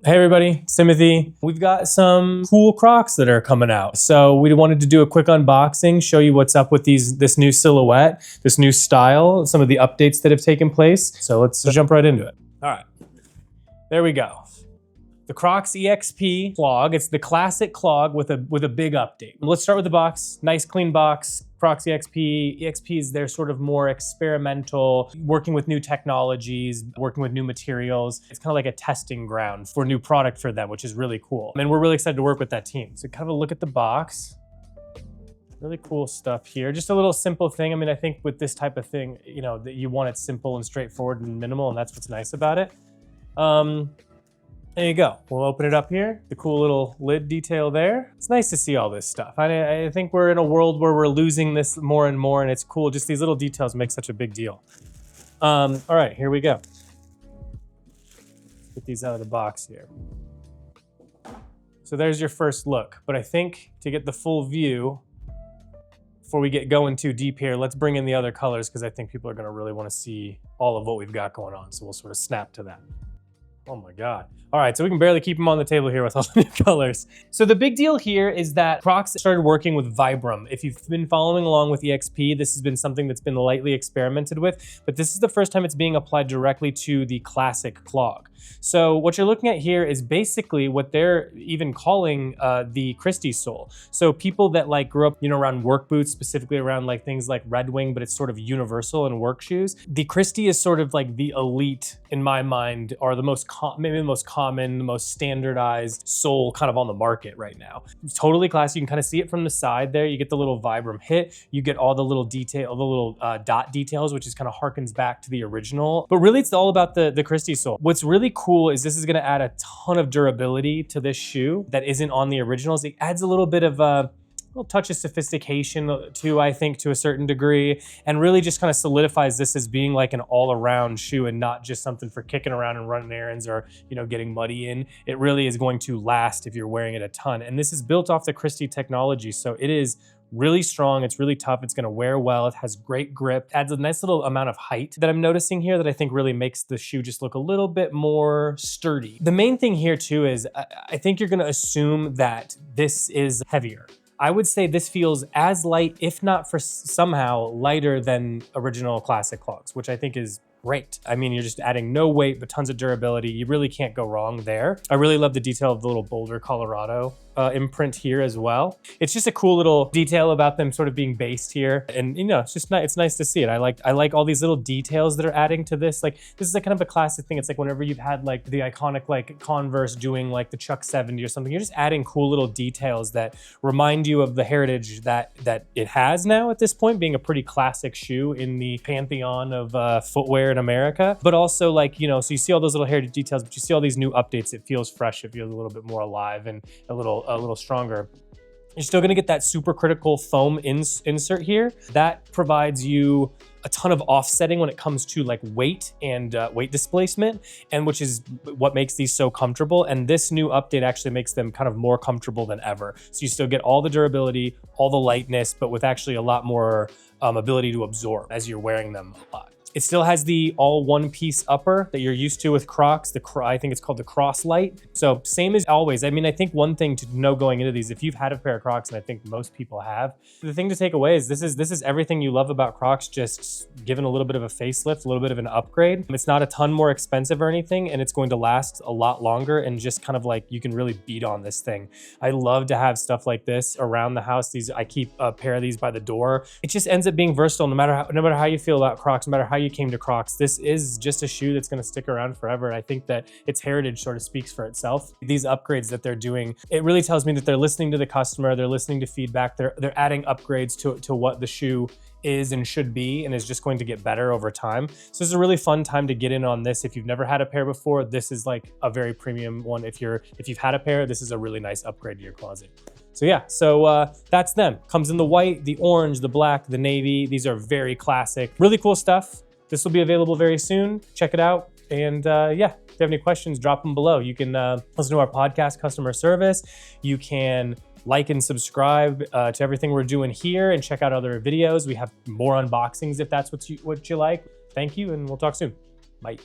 Hey everybody, it's Timothy. We've got some cool Crocs that are coming out. So we wanted to do a quick unboxing, show you what's up with this new silhouette, this new style, some of the updates that have taken place. So let's jump right into it. All right, there we go. The Crocs EXP clog. It's the classic clog with a big update. Let's start with the box. Nice clean box. Crocs EXP. EXP is their sort of more experimental, working with new technologies, working with new materials. It's kind of like a testing ground for new product for them, which is really cool. And we're really excited to work with that team. So kind of a look at the box. Really cool stuff here. Just a little simple thing. I mean, I think with this type of thing, you know, that you want it simple and straightforward and minimal, and that's what's nice about it. There you go. We'll open it up here. The cool little lid detail there. It's nice to see all this stuff. I think we're in a world where we're losing this more and more, and it's cool. Just these little details make such a big deal. All right, here we go. Let's get these out of the box here. So there's your first look. But I think to get the full view, before we get going too deep here, let's bring in the other colors because I think people are gonna really wanna see all of what we've got going on. So we'll sort of snap to that. Oh my God. All right, so we can barely keep them on the table here with all the new colors. So the big deal here is that Crocs started working with Vibram. If you've been following along with EXP, this has been something that's been lightly experimented with, but this is the first time it's being applied directly to the classic clog. So what you're looking at here is basically what they're even calling the Christie sole. So people that like grew up, you know, around work boots, specifically around like things like Red Wing, but it's sort of universal in work shoes. The Christie is sort of like the elite, in my mind, are the most maybe the most common, the most standardized sole kind of on the market right now. It's totally classy. You can kind of see it from the side there. You get the little Vibram hit. You get all the little detail, the little dot details, which is kind of harkens back to the original. But really, it's all about the Christie sole. What's really cool is this is going to add a ton of durability to this shoe that isn't on the originals. It adds a little bit of a little touch of sophistication too, I think, to a certain degree, and really just kind of solidifies this as being like an all-around shoe and not just something for kicking around and running errands or, you know, getting muddy in. It really is going to last if you're wearing it a ton. And this is built off the Christie technology, so it is really strong. It's really tough. It's going to wear well. It has great grip. Adds a nice little amount of height that I'm noticing here that I think really makes the shoe just look a little bit more sturdy. The main thing here too is I think you're going to assume that this is heavier. I would say this feels as light, if not for somehow lighter than original classic clogs, which I think is great. I mean, you're just adding no weight, but tons of durability. You really can't go wrong there. I really love the detail of the little Boulder, Colorado imprint here as well. It's just a cool little detail about them sort of being based here. And you know, it's just it's nice to see it. I like all these little details that are adding to this. Like this is a kind of a classic thing. It's like whenever you've had like the iconic like Converse doing like the Chuck 70 or something, you're just adding cool little details that remind you of the heritage that it has now at this point, being a pretty classic shoe in the pantheon of footwear in America. But also like, you know, so you see all those little heritage details, but you see all these new updates. It feels fresh. It feels a little bit more alive and a little stronger. You're still gonna get that super critical foam insert here. That provides you a ton of offsetting when it comes to like weight and weight displacement, and which is what makes these so comfortable. And this new update actually makes them kind of more comfortable than ever. So you still get all the durability, all the lightness, but with actually a lot more ability to absorb as you're wearing them a lot. It still has the all one-piece upper that you're used to with Crocs. I think it's called the Cross Light. So same as always. I mean, I think one thing to know going into these, if you've had a pair of Crocs, and I think most people have, the thing to take away is this is everything you love about Crocs, just given a little bit of a facelift, a little bit of an upgrade. It's not a ton more expensive or anything, and it's going to last a lot longer, and just kind of like you can really beat on this thing. I love to have stuff like this around the house. I keep a pair of these by the door. It just ends up being versatile no matter how you feel about Crocs, no matter how you came to Crocs. This is just a shoe that's going to stick around forever. And I think that its heritage sort of speaks for itself. These upgrades that they're doing, it really tells me that they're listening to the customer, they're listening to feedback, they're adding upgrades to what the shoe is and should be, and is just going to get better over time. So it's a really fun time to get in on this. If you've never had a pair before, this is like a very premium one. If you've had a pair, this is a really nice upgrade to your closet. So yeah, that's them. Comes in the white, the orange, the black, the navy. These are very classic, really cool stuff. This will be available very soon. Check it out. And yeah, if you have any questions, drop them below. You can listen to our podcast, customer service. You can like and subscribe to everything we're doing here, and check out other videos. We have more unboxings if that's what you like. Thank you, and we'll talk soon. Bye.